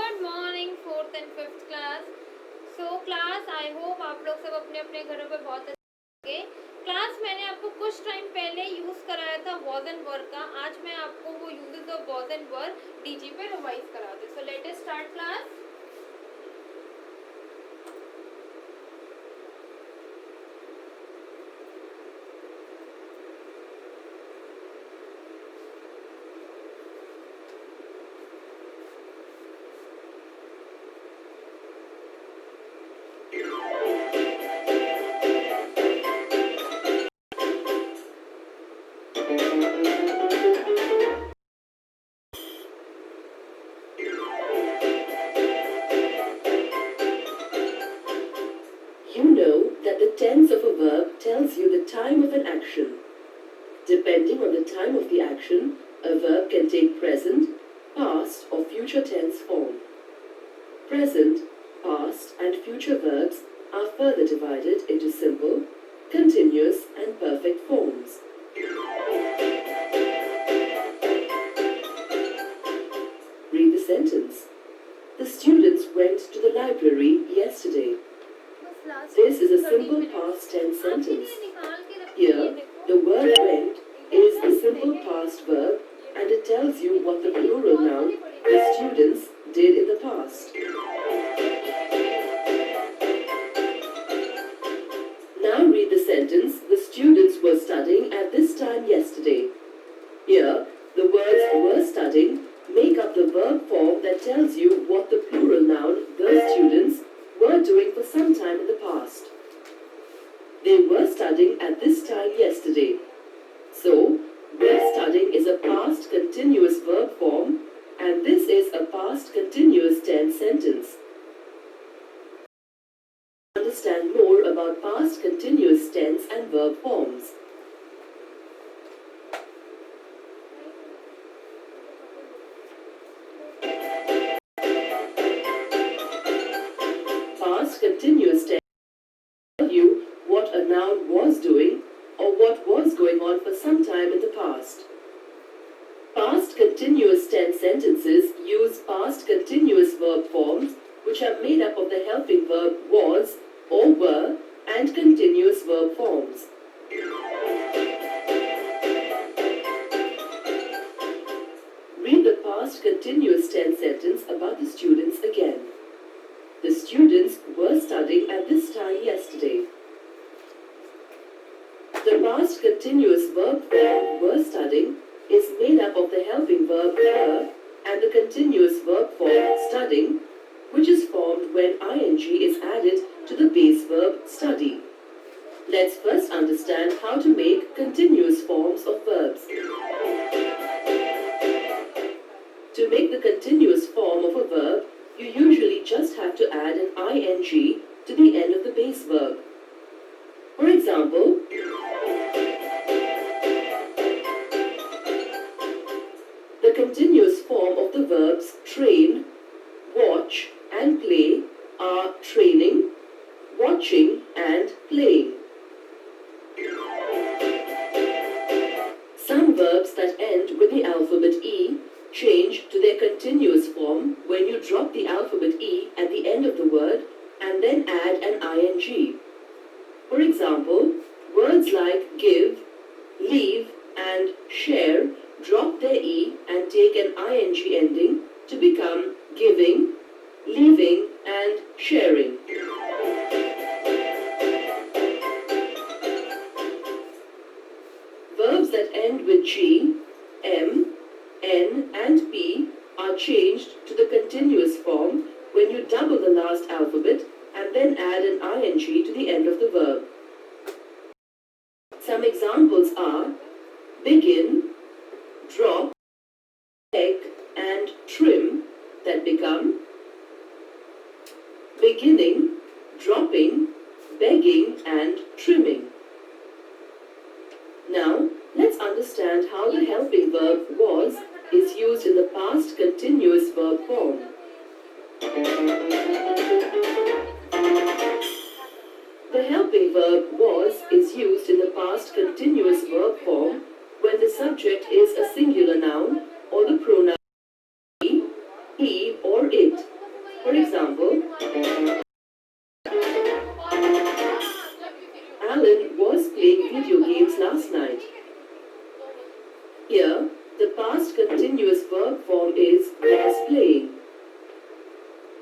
Good morning fourth and fifth class. Class I hope आप लोग सब अपने अपने घरों पे बहुत अच्छे होंगे। क्लास मैंने आपको कुछ टाइम पहले यूज़ कराया था वॉज एंड वर का। आज मैं आपको वो uses of was and were DG पे रिवाइज करा दूँ। So let us start class. You know that the tense of a verb tells you the time of an action. Depending on the time of the action, a verb can take present, past, or future tense form. Present, past, and future verbs are further divided into simple, continuous, and perfect forms. Read the sentence. The students went to the library yesterday. This is a simple past tense sentence. Here, the word went is the simple past verb and it tells you what the plural noun, the students, did in the past. Now read the sentence, the students were studying at this time yesterday. Here, the words were studying make up the verb form that tells you what the plural noun, the students, were doing for some time in the past. They were studying at this time yesterday. So, were studying is a past continuous verb form and this is a past continuous tense sentence. Understand more about past continuous tense and verb forms. Past continuous tense tell you what a noun was doing or what was going on for some time in the past. Past continuous tense sentences use past continuous verb forms which are made up of the helping verb was or were and continuous verb forms. Read the past continuous tense sentence about the students again. The students were studying at this time yesterday. The past continuous verb form were studying is made up of the helping verb were and the continuous verb form studying, which is formed when ing is added to the base verb study. Let's first understand how to make continuous forms of verbs. To make the continuous form of a verb, you usually just have to add an ing to the end of the base verb. For example, the continuous form of the verbs train, watch, and play are training, watching, and playing. Some verbs that end with the alphabet E change to their continuous form when you drop the alphabet E at the end of the word and then add an ing. For example, words like give, leave, and share drop their E and take an ing ending to become giving, leaving, and sharing. Verbs that end with G, M, N, and P are changed to the continuous form when you double the last alphabet and then add an ing to the end of the verb. Some examples are begin, drop, beg, and trim that become beginning, dropping, begging, and trimming. Now, let's understand how the helping verb was is used in the past continuous verb form. The helping verb was is used in the past continuous verb form when the subject is a singular noun or the pronoun he or it. continuous verb form is was playing.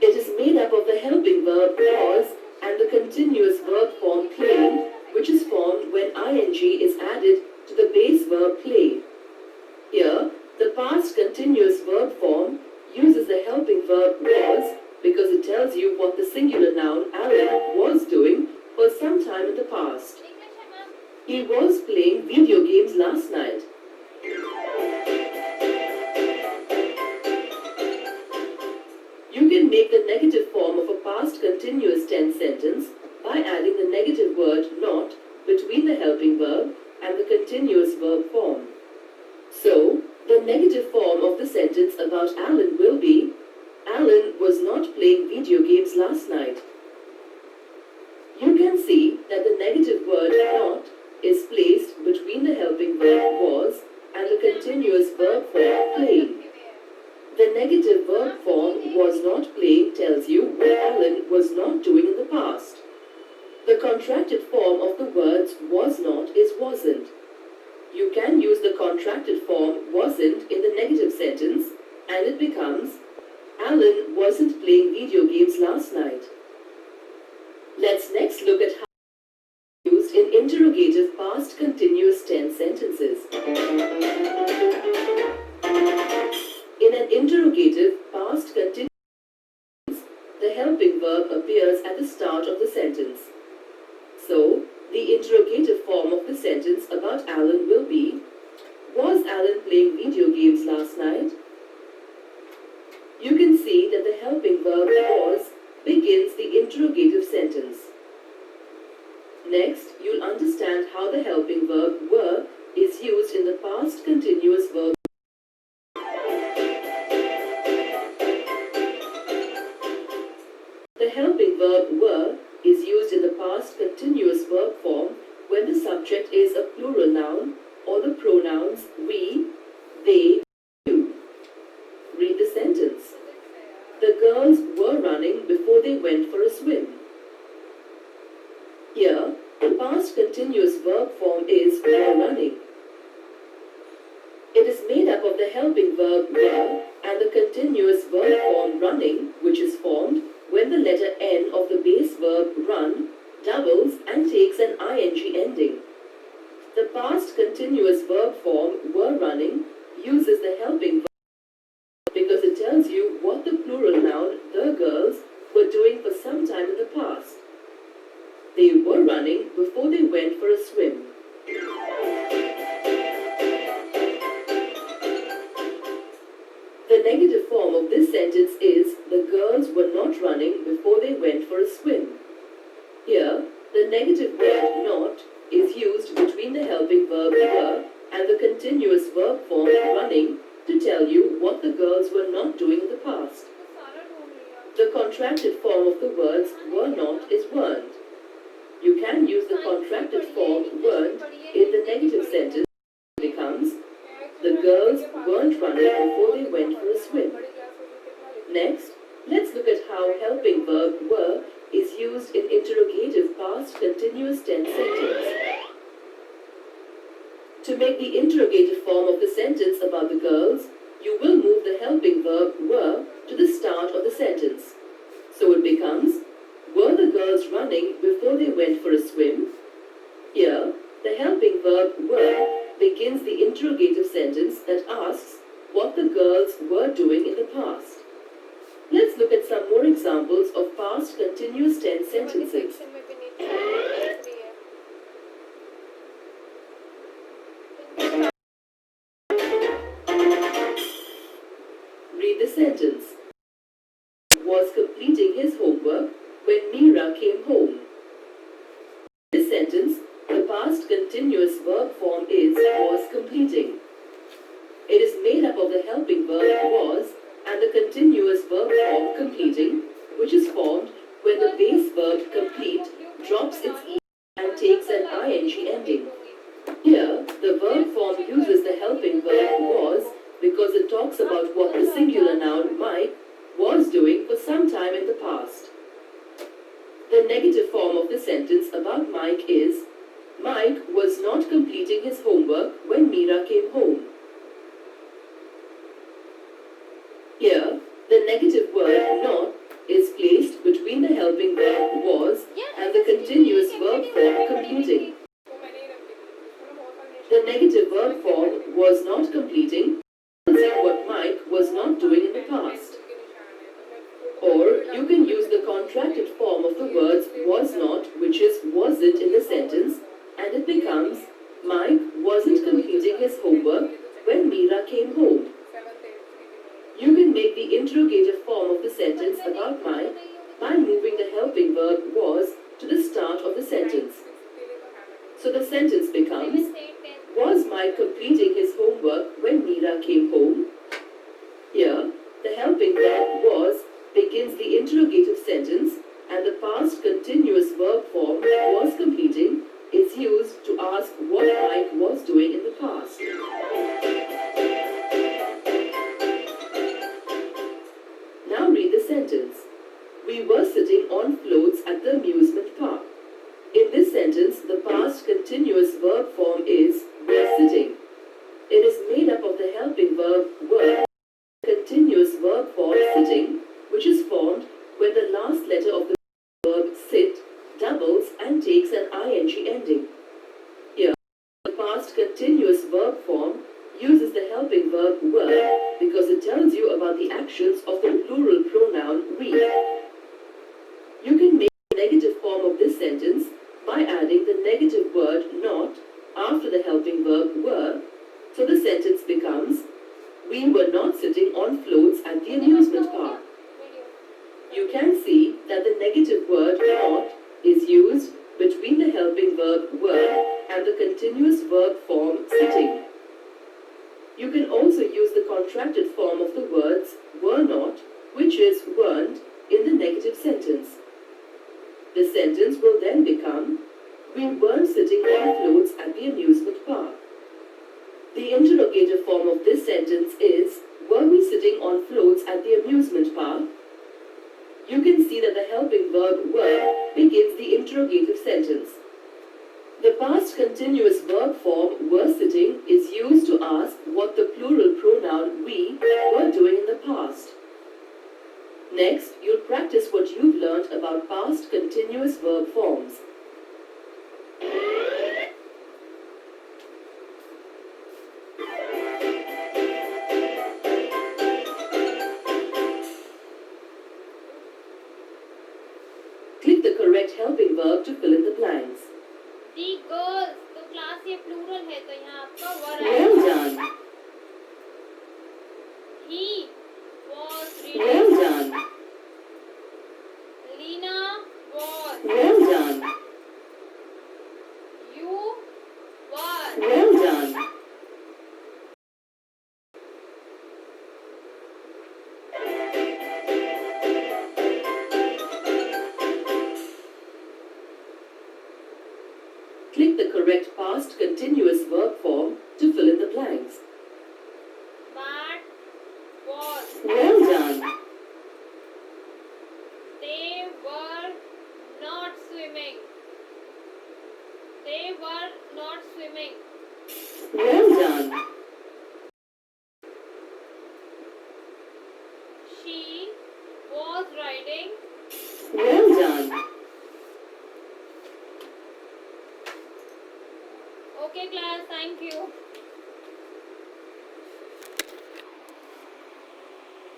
It is made up of the helping verb was and the continuous verb form playing, which is formed when ing is added to the base verb play. Here, the past continuous verb form uses the helping verb was because it tells you what the singular noun Alan was doing for some time in the past. He was playing video games last night. You can make the negative form of a past continuous tense sentence by adding the negative word not between the helping verb and the continuous verb form. So, the negative form of the sentence about Alan will be, Alan was not playing video games last night. You can see that the negative word not is placed between the helping verb was and the continuous verb form playing. The negative verb form was not playing tells you what Alan was not doing in the past. The contracted form of the words was not is wasn't. You can use the contracted form wasn't in the negative sentence and it becomes Alan wasn't playing video games last night. Let's next look at how it's used in interrogative past continuous tense sentences. In an interrogative past continuous tense, the helping verb appears at the start of the sentence. So, the interrogative form of the sentence about Alan will be, was Alan playing video games last night? You can see that the helping verb was begins the interrogative sentence. Next, you'll understand how the helping verb were is used in the past continuous verb. The helping verb were is used in the past continuous verb form when the subject is a plural noun or the pronouns we, they, you. Read the sentence. The girls were running before they went for a swim. Here, the past continuous verb form is were running. It is made up of the helping verb were and the continuous verb form running, which is formed when the letter N of the base verb run doubles and takes an ing ending. The past continuous verb form were running uses the helping verb because it tells you what the plural noun the girls were doing for some time in the past. They were running before they went for a swim. The negative form of this sentence is the girls were not running before they went for a swim. Here, the negative word not is used between the helping verb were and the continuous verb form running to tell you what the girls were not doing in the past. The contracted form of the words were not is weren't. You can use the contracted form weren't in the negative sentence. It becomes the girls weren't running before they went for a swim. Next, let's look at how helping verb were is used in interrogative past continuous tense sentence. To make the interrogative form of the sentence about the girls, you will move the helping verb were to the start of the sentence. So it becomes, were the girls running before they went for a swim? Here, the helping verb were begins the interrogative sentence that asks what the girls were doing in the past. Let's look at some more examples of past continuous tense sentences. Read the sentence. Was completing his homework when Mira came home. This sentence, the past continuous verb form is was completing. It is made up of the helping verb was and the continuous verb form completing, which is formed when the base verb complete drops its e and takes an ing ending. Here, the verb form uses the helping verb was because it talks about what the singular noun Mike was doing for some time in the past. The negative form of the sentence about Mike is, Mike was not completing his homework when Mira came home. Here, the negative word not is placed between the helping verb was and the continuous verb form completing. The negative verb form was not completing tells you what Mike was not doing in the past. Or you can use the contracted form of the words was not, which is wasn't in the sentence, and it becomes Mike wasn't completing his homework when Meera came home. You can make the interrogative form of the sentence about Mike by moving the helping verb was to the start of the sentence. So the sentence becomes, was Mike completing his homework when Meera came home? Here, the helping verb was begins the interrogative sentence and the past continuous verb form was completing is used to ask what Mike was doing in the past. Now read the sentence. We were sitting on floats at the amusement park. In this sentence, the past continuous verb form is were sitting. It is made up of the helping verb were, continuous verb form sitting, which is formed when the last letter of the verb sit doubles and takes an ing ending. Here, the past continuous verb form uses the helping verb were because it tells you about the actions of the plural pronoun we. You can make the negative form of this sentence by adding the negative word not after the helping verb were, so the sentence becomes, we were not sitting on floats at the amusement park. You can see that the negative word not is used between the helping verb were and the continuous verb form sitting. You can also use the contracted form of the words were not, which is weren't, in the negative sentence. The sentence will then become, we weren't sitting on floats at the amusement park. The interrogative form of this sentence is, were we sitting on floats at the amusement park? You can see that the helping verb were begins the interrogative sentence. The past continuous verb form were sitting is used to ask what the plural pronoun we were doing in the past. Next, you'll practice what you've learned about past continuous verb forms. Click the correct helping verb to fill in the blanks. The girls, तो class ये plural है तो यहाँ आपका वर Well आएगा. done. He was reading. Well done. Lina was. Well done. You were. Well done. Click the correct past continuous verb form to fill in the blanks. That was. Well done. They were not swimming. They were not swimming. Well done. She was riding. Well done. Okay, class. Thank you.